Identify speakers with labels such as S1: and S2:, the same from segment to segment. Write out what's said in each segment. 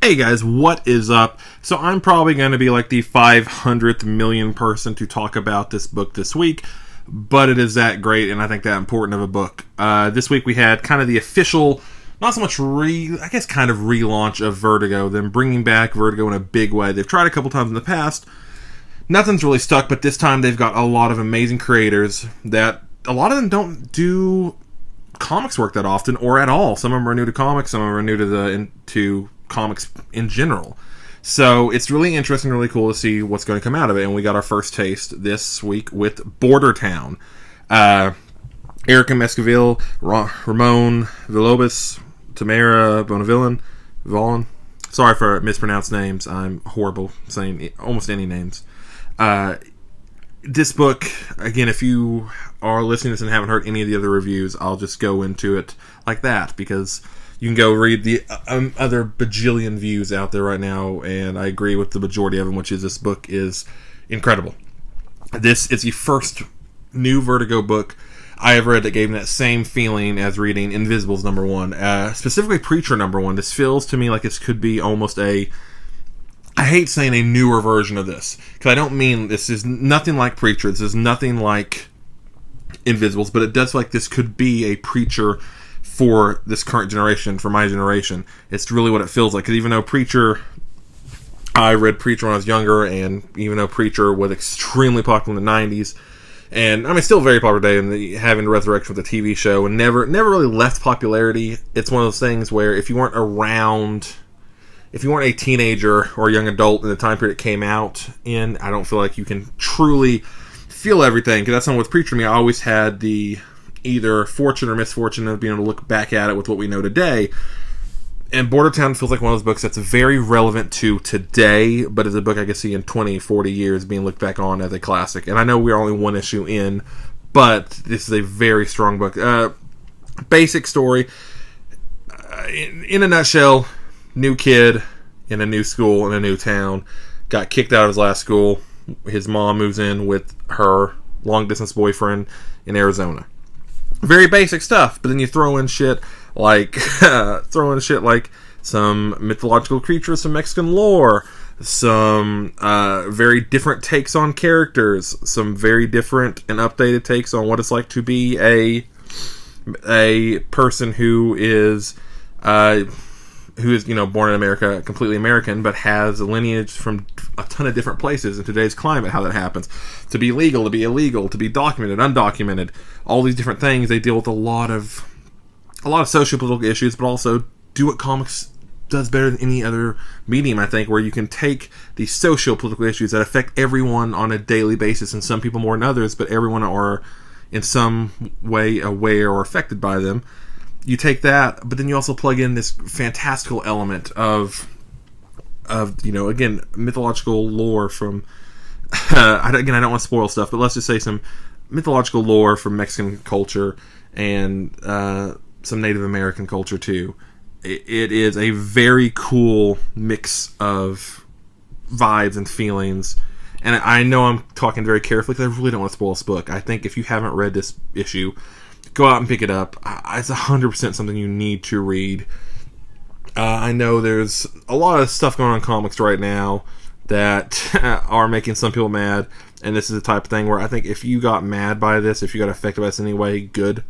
S1: Hey guys, what is up? So I'm probably going to be like the 500th million person to talk about this book this week, but it is that great and I think that important of a book. This week we had kind of the official, not so much kind of relaunch of Vertigo, them bringing back Vertigo in a big way. They've tried a couple times in the past. Nothing's really stuck, but this time they've got a lot of amazing creators that a lot of them don't do comics work that often or at all. Some of them are new to comics, some of them are new to comics in general. So it's really interesting, really cool to see what's going to come out of it. And we got our first taste this week with Border Town. Erica Mescaville, Ramon Villalobos, Tamara Vaughn. Sorry for mispronounced names. I'm horrible saying almost any names. This book, again, if you are listening to this and haven't heard any of the other reviews, I'll just go into it like that, because you can go read the other bajillion views out there right now, and I agree with the majority of them, which is this book is incredible. This is the first new Vertigo book I have read that gave me that same feeling as reading Invisibles #1, specifically Preacher #1. This feels to me like this could be almost I hate saying a newer version of this, because I don't mean this is nothing like Preacher, this is nothing like Invisibles, but it does feel like this could be a Preacher for this current generation, for my generation. It's really what it feels like. Because even though I read Preacher when I was younger, and even though Preacher was extremely popular in the 90s, and I mean still very popular today, and having the resurrection with the TV show, and never really left popularity. It's one of those things where if you weren't a teenager or a young adult in the time period it came out in, I don't feel like you can truly feel everything. Because that's something with Preacher to me. I always had the either fortune or misfortune of being able to look back at it with what we know today. And Border Town feels like one of those books that's very relevant to today, but is a book I could see in 20, 40 years being looked back on as a classic. And I know we're only one issue in, but this is a very strong book. Basic story. In a nutshell, new kid in a new school in a new town, got kicked out of his last school. His mom moves in with her long-distance boyfriend in Arizona. Very basic stuff, but then you throw in shit like some mythological creatures, some Mexican lore, some very different takes on characters, some very different and updated takes on what it's like to be a person who is born in America, completely American, but has a lineage from a ton of different places in today's climate, how that happens. To be legal, to be illegal, to be documented, undocumented, all these different things. They deal with a lot of socio-political issues, but also do what comics does better than any other medium, I think, where you can take these socio-political issues that affect everyone on a daily basis, and some people more than others, but everyone are in some way aware or affected by them. You take that, but then you also plug in this fantastical element of again, mythological lore from I don't want to spoil stuff, but let's just say some mythological lore from Mexican culture and some Native American culture too. It is a very cool mix of vibes and feelings, and I know I'm talking very carefully because I really don't want to spoil this book. I think if you haven't read this issue, go out and pick it up. It's 100% something you need to read. I know there's a lot of stuff going on in comics right now that are making some people mad, and this is the type of thing where I think if you got mad by this, if you got affected by this in any way, good.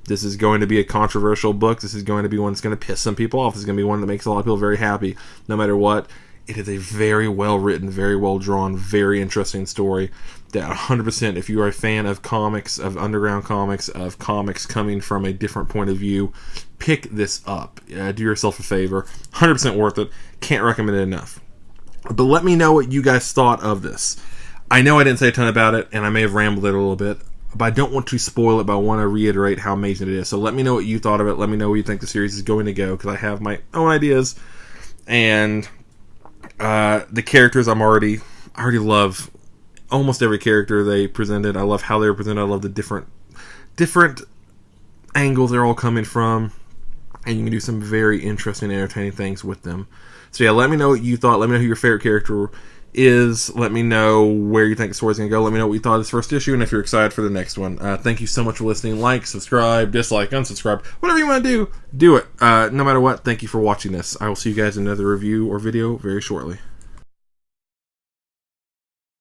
S1: This is going to be a controversial book. This is going to be one that's going to piss some people off. This is going to be one that makes a lot of people very happy, no matter what. It is a very well written, very well drawn, very interesting story that 100%, if you are a fan of comics, of underground comics, of comics coming from a different point of view, pick this up. Do yourself a favor. 100% worth it. Can't recommend it enough. But let me know what you guys thought of this. I know I didn't say a ton about it, and I may have rambled it a little bit, but I don't want to spoil it, but I want to reiterate how amazing it is. So let me know what you thought of it. Let me know where you think the series is going to go, because I have my own ideas. And the characters I already love almost every character they presented. I love how they were presented. I love the different angles they're all coming from, and you can do some very interesting, entertaining things with them. So yeah, let me know what you thought. Let me know who your favorite character is. Let me know where you think the story's going to go. Let me know what you thought of this first issue, and if you're excited for the next one. Thank you so much for listening. Like, subscribe, dislike, unsubscribe. Whatever you want to do, do it. No matter what, thank you for watching this. I will see you guys in another review or video very shortly.